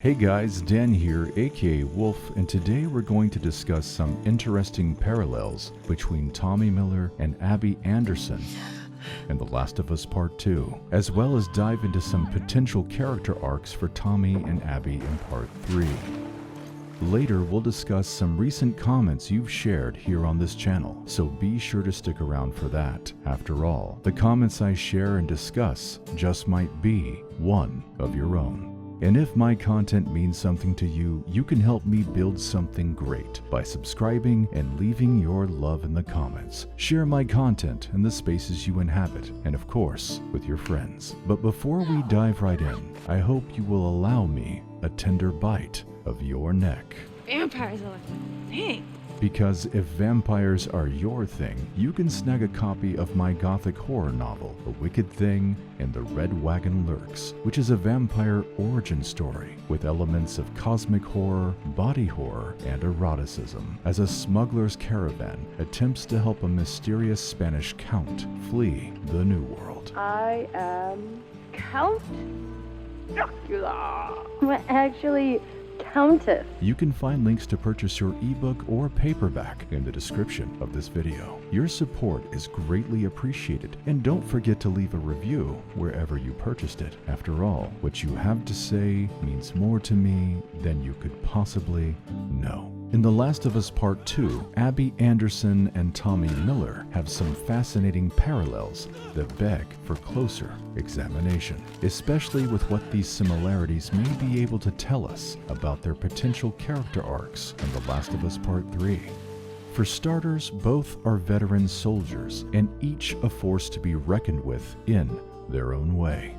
Hey guys, Dan here, aka Wolf, and today we're going to discuss some interesting parallels between Tommy Miller and Abby Anderson in The Last of Us Part 2, as well as dive into some potential character arcs for Tommy and Abby in Part 3. Later, we'll discuss some recent comments you've shared here on this channel, so be sure to stick around for that. After all, the comments I share and discuss just might be one of your own. And if my content means something to you, you can help me build something great by subscribing and leaving your love in the comments. Share my content in the spaces you inhabit, and of course, with your friends. But before we dive right in, I hope you will allow me a tender bite of your neck. Vampires are like my thing. Because if vampires are your thing, you can snag a copy of my Gothic horror novel, A Wicked Thing and the Red Wagon Lurks, which is a vampire origin story with elements of cosmic horror, body horror, and eroticism, as a smuggler's caravan attempts to help a mysterious Spanish count flee the New World. I am Count Dracula. I'm actually Countess. You can find links to purchase your ebook or paperback in the description of this video. Your support is greatly appreciated, and don't forget to leave a review wherever you purchased it. After all, what you have to say means more to me than you could possibly know. In The Last of Us Part 2, Abby Anderson and Tommy Miller have some fascinating parallels that beg for closer examination, especially with what these similarities may be able to tell us about their potential character arcs in The Last of Us Part 3. For starters, both are veteran soldiers, and each a force to be reckoned with in their own way.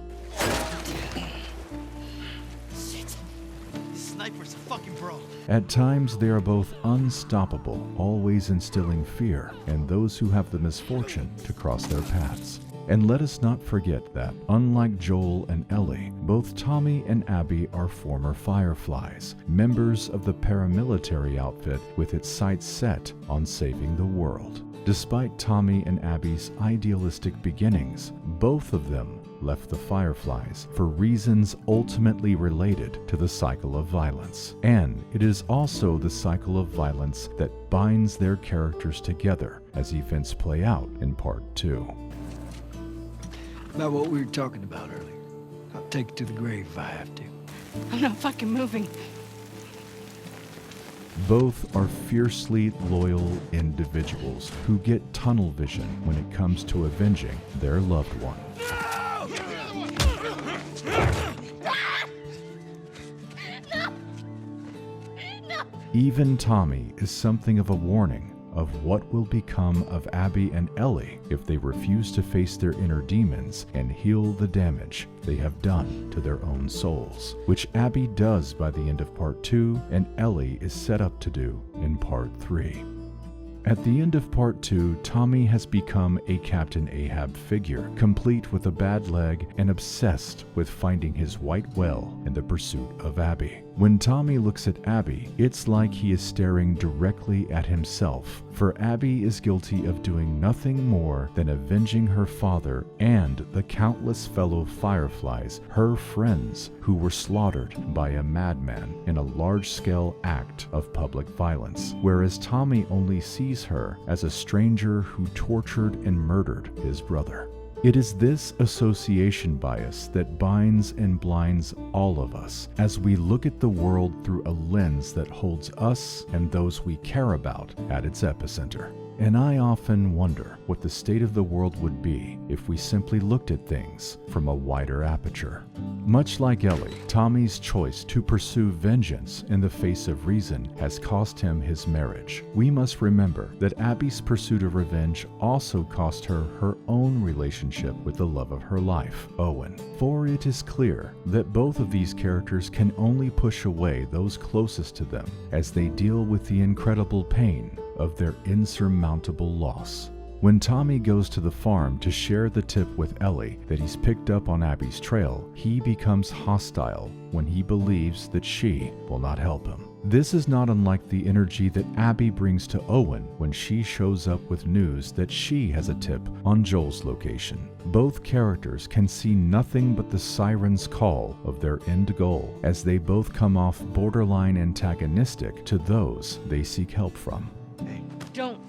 Sniper's a fucking bro. At times, they are both unstoppable, always instilling fear in those who have the misfortune to cross their paths. And let us not forget that, unlike Joel and Ellie, both Tommy and Abby are former Fireflies, members of the paramilitary outfit with its sights set on saving the world. Despite Tommy and Abby's idealistic beginnings, both of them left the Fireflies for reasons ultimately related to the cycle of violence. And it is also the cycle of violence that binds their characters together as events play out in Part 2. About what we were talking about earlier. I'll take it to the grave if I have to. I'm not fucking moving. Both are fiercely loyal individuals who get tunnel vision when it comes to avenging their loved one. Even Tommy is something of a warning of what will become of Abby and Ellie if they refuse to face their inner demons and heal the damage they have done to their own souls, which Abby does by the end of Part 2 and Ellie is set up to do in Part 3. At the end of Part 2, Tommy has become a Captain Ahab figure, complete with a bad leg and obsessed with finding his white whale in the pursuit of Abby. When Tommy looks at Abby, it's like he is staring directly at himself, for Abby is guilty of doing nothing more than avenging her father and the countless fellow Fireflies, her friends, who were slaughtered by a madman in a large-scale act of public violence, whereas Tommy only sees her as a stranger who tortured and murdered his brother. It is this association bias that binds and blinds all of us as we look at the world through a lens that holds us and those we care about at its epicenter. And I often wonder what the state of the world would be if we simply looked at things from a wider aperture. Much like Ellie, Tommy's choice to pursue vengeance in the face of reason has cost him his marriage. We must remember that Abby's pursuit of revenge also cost her her own relationship with the love of her life, Owen. For it is clear that both of these characters can only push away those closest to them as they deal with the incredible pain of their insurmountable loss. When Tommy goes to the farm to share the tip with Ellie that he's picked up on Abby's trail, he becomes hostile when he believes that she will not help him. This is not unlike the energy that Abby brings to Owen when she shows up with news that she has a tip on Joel's location. Both characters can see nothing but the siren's call of their end goal, as they both come off borderline antagonistic to those they seek help from. Hey, Don't.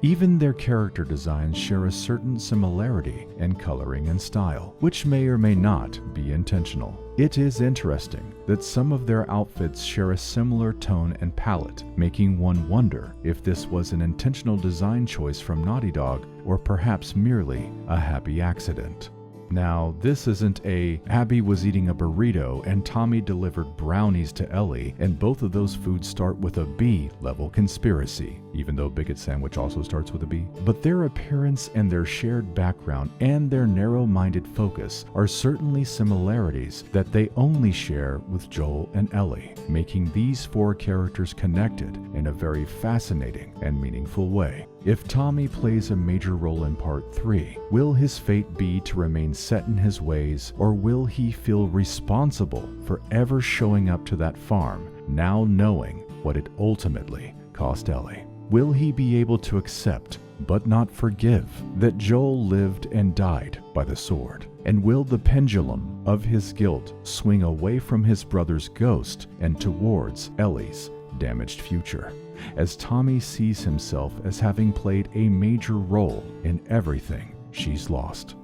Even their character designs share a certain similarity in coloring and style, which may or may not be intentional. It is interesting that some of their outfits share a similar tone and palette, making one wonder if this was an intentional design choice from Naughty Dog or perhaps merely a happy accident. Now, this isn't a Abby was eating a burrito and Tommy delivered brownies to Ellie, and both of those foods start with a B-level conspiracy, even though Bigot Sandwich also starts with a B. But their appearance and their shared background and their narrow-minded focus are certainly similarities that they only share with Joel and Ellie, making these four characters connected in a very fascinating and meaningful way. If Tommy plays a major role in Part 3, will his fate be to remain set in his ways, or will he feel responsible for ever showing up to that farm, now knowing what it ultimately cost Ellie? Will he be able to accept, but not forgive, that Joel lived and died by the sword? And will the pendulum of his guilt swing away from his brother's ghost and towards Ellie's damaged future, as Tommy sees himself as having played a major role in everything she's lost?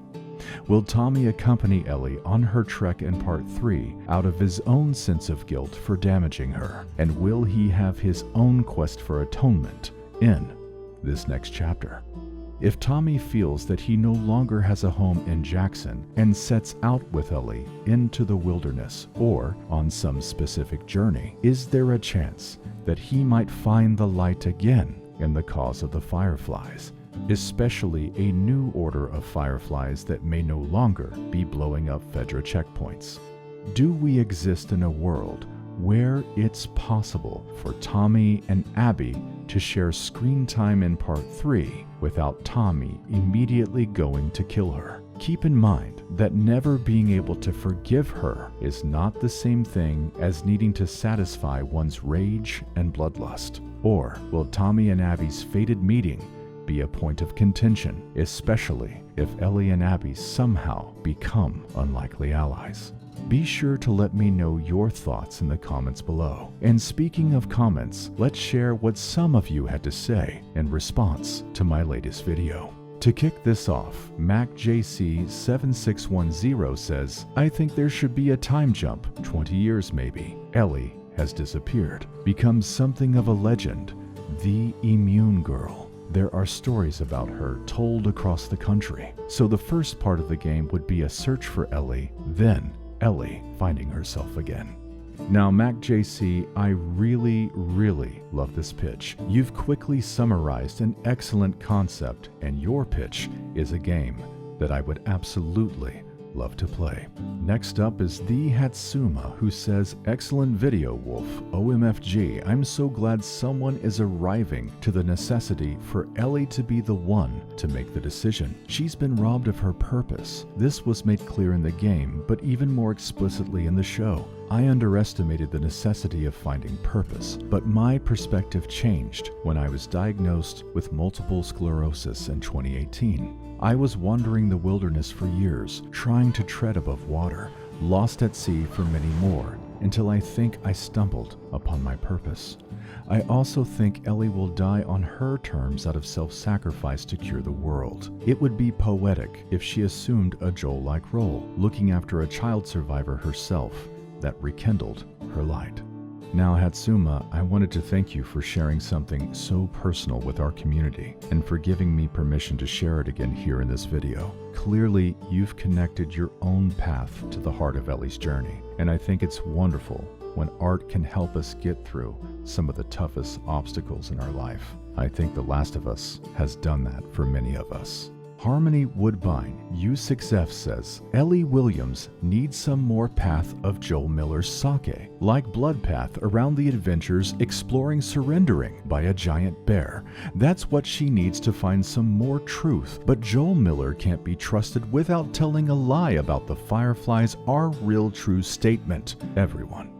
Will Tommy accompany Ellie on her trek in Part 3 out of his own sense of guilt for damaging her? And will he have his own quest for atonement in this next chapter? If Tommy feels that he no longer has a home in Jackson and sets out with Ellie into the wilderness or on some specific journey, is there a chance that he might find the light again in the cause of the Fireflies, especially a new order of Fireflies that may no longer be blowing up Fedra checkpoints? Do we exist in a world where it's possible for Tommy and Abby to share screen time in Part 3 without Tommy immediately going to kill her? Keep in mind that never being able to forgive her is not the same thing as needing to satisfy one's rage and bloodlust. Or will Tommy and Abby's fated meeting be a point of contention, especially if Ellie and Abby somehow become unlikely allies? Be sure to let me know your thoughts in the comments below. And speaking of comments, let's share what some of you had to say in response to my latest video. To kick this off, MacJC7610 says, I think there should be a time jump, 20 years maybe. Ellie has disappeared, become something of a legend, the immune girl. There are stories about her told across the country. So the first part of the game would be a search for Ellie, then Ellie finding herself again. Now, MacJC, I really love this pitch. You've quickly summarized an excellent concept, and your pitch is a game that I would absolutely love to play. Next up is the Hatsuma, who says, excellent video, Wolf. OMFG, I'm so glad someone is arriving to the necessity for Ellie to be the one to make the decision. She's been robbed of her purpose. This was made clear in the game, but even more explicitly in the show. I underestimated the necessity of finding purpose, but my perspective changed when I was diagnosed with multiple sclerosis in 2018. I was wandering the wilderness for years, trying to tread above water, lost at sea for many more, until I think I stumbled upon my purpose. I also think Ellie will die on her terms out of self-sacrifice to cure the world. It would be poetic if she assumed a Joel-like role, looking after a child survivor herself, that rekindled her light. Now, Hatsuma, I wanted to thank you for sharing something so personal with our community and for giving me permission to share it again here in this video. Clearly, you've connected your own path to the heart of Ellie's journey, and I think it's wonderful when art can help us get through some of the toughest obstacles in our life. I think The Last of Us has done that for many of us. Harmony Woodbine U6F says, Ellie Williams needs some more path of Joel Miller's sake, like Blood Path around the adventures exploring surrendering by a giant bear. That's what she needs to find some more truth, but Joel Miller can't be trusted without telling a lie about the Fireflies' our real true statement. Everyone.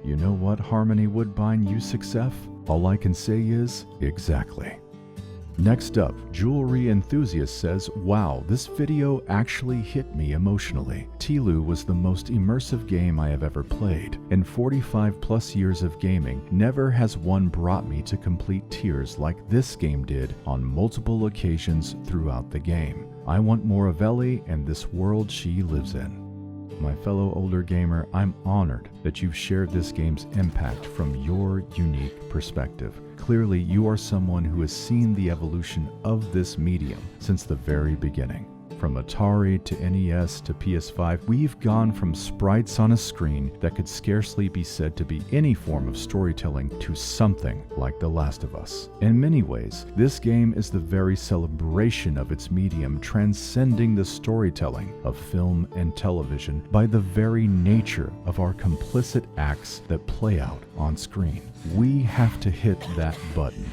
You know what, Harmony Woodbine USXF? All I can say is, exactly. Next up, Jewelry Enthusiast says, wow, this video actually hit me emotionally. Tilu was the most immersive game I have ever played. In 45 plus years of gaming, never has one brought me to complete tears like this game did on multiple occasions throughout the game. I want more of Ellie and this world she lives in. My fellow older gamer, I'm honored that you've shared this game's impact from your unique perspective. Clearly, you are someone who has seen the evolution of this medium since the very beginning. From Atari to NES to PS5, we've gone from sprites on a screen that could scarcely be said to be any form of storytelling to something like The Last of Us. In many ways, this game is the very celebration of its medium, transcending the storytelling of film and television by the very nature of our complicit acts that play out on screen. We have to hit that button.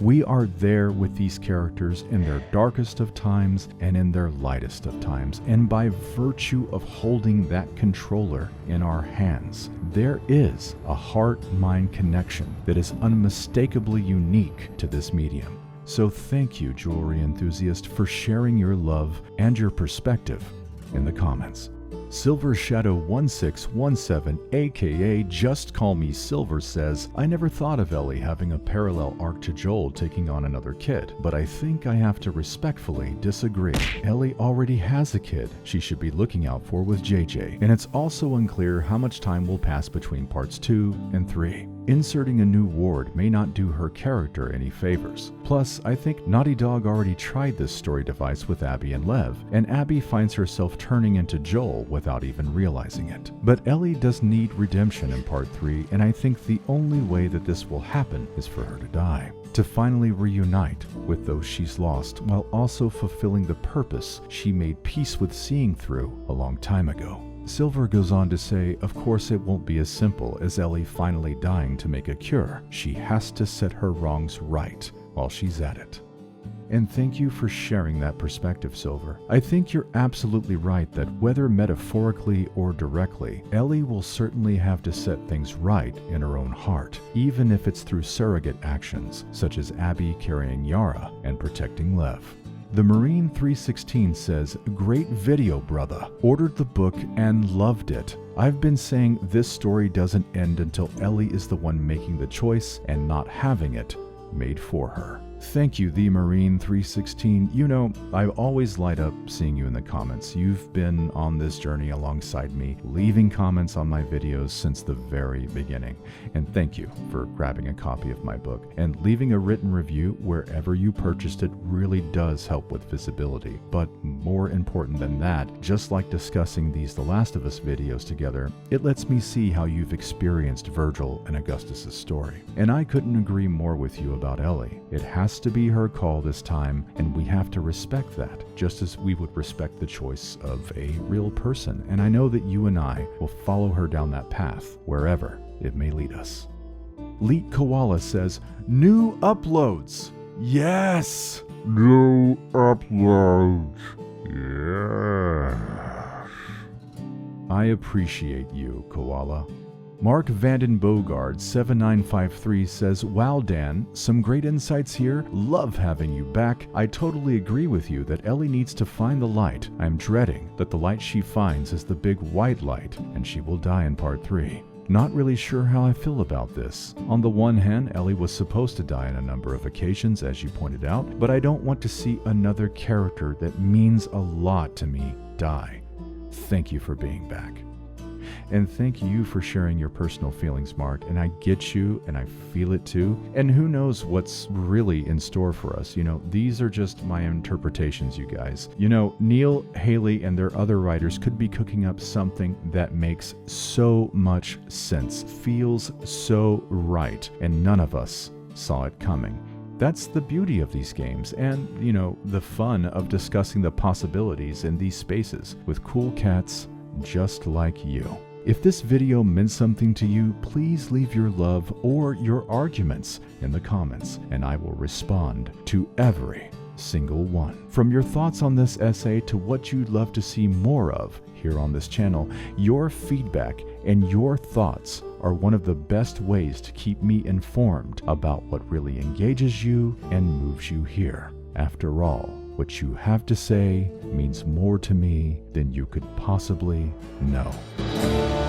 We are there with these characters in their darkest of times and in their lightest of times, and by virtue of holding that controller in our hands, there is a heart-mind connection that is unmistakably unique to this medium. So thank you, Jewelry Enthusiast, for sharing your love and your perspective in the comments. Silver Shadow 1617, aka Just Call Me Silver, says, I never thought of Ellie having a parallel arc to Joel taking on another kid, but I think I have to respectfully disagree. Ellie already has a kid she should be looking out for with JJ, and it's also unclear how much time will pass between parts 2 and 3. Inserting a new ward may not do her character any favors. Plus, I think Naughty Dog already tried this story device with Abby and Lev, and Abby finds herself turning into Joel without even realizing it. But Ellie does need redemption in part 3, and I think the only way that this will happen is for her to die. To finally reunite with those she's lost, while also fulfilling the purpose she made peace with seeing through a long time ago. Silver goes on to say, of course it won't be as simple as Ellie finally dying to make a cure. She has to set her wrongs right while she's at it. And thank you for sharing that perspective, Silver. I think you're absolutely right that whether metaphorically or directly, Ellie will certainly have to set things right in her own heart, even if it's through surrogate actions, such as Abby carrying Yara and protecting Lev. The Marine 316 says, great video, brother. Ordered the book and loved it. I've been saying this story doesn't end until Ellie is the one making the choice and not having it made for her. Thank you, the Marine 316. You know, I always light up seeing you in the comments. You've been on this journey alongside me, leaving comments on my videos since the very beginning. And thank you for grabbing a copy of my book. And leaving a written review wherever you purchased it really does help with visibility. But more important than that, just like discussing these The Last of Us videos together, it lets me see how you've experienced Virgil and Augustus's story. And I couldn't agree more with you about Ellie. It has to be her call this time, and we have to respect that, just as we would respect the choice of a real person. And I know that you and I will follow her down that path, wherever it may lead us. Leet Koala says, new uploads! Yes! New uploads! Yes! I appreciate you, Koala. Mark Vanden Bogard 7953 says, wow, Dan, some great insights here. Love having you back. I totally agree with you that Ellie needs to find the light. I'm dreading that the light she finds is the big white light, and she will die in part 3. Not really sure how I feel about this. On the one hand, Ellie was supposed to die on a number of occasions, as you pointed out, but I don't want to see another character that means a lot to me die. Thank you for being back. And thank you for sharing your personal feelings, Mark. And I get you, and I feel it too. And who knows what's really in store for us. You know, these are just my interpretations, you guys. You know, Neil, Haley, and their other writers could be cooking up something that makes so much sense, feels so right, and none of us saw it coming. That's the beauty of these games, and, you know, the fun of discussing the possibilities in these spaces with cool cats just like you. If this video meant something to you, please leave your love or your arguments in the comments, and I will respond to every single one. From your thoughts on this essay to what you'd love to see more of, here on this channel. Your feedback and your thoughts are one of the best ways to keep me informed about what really engages you and moves you here. After all, what you have to say means more to me than you could possibly know.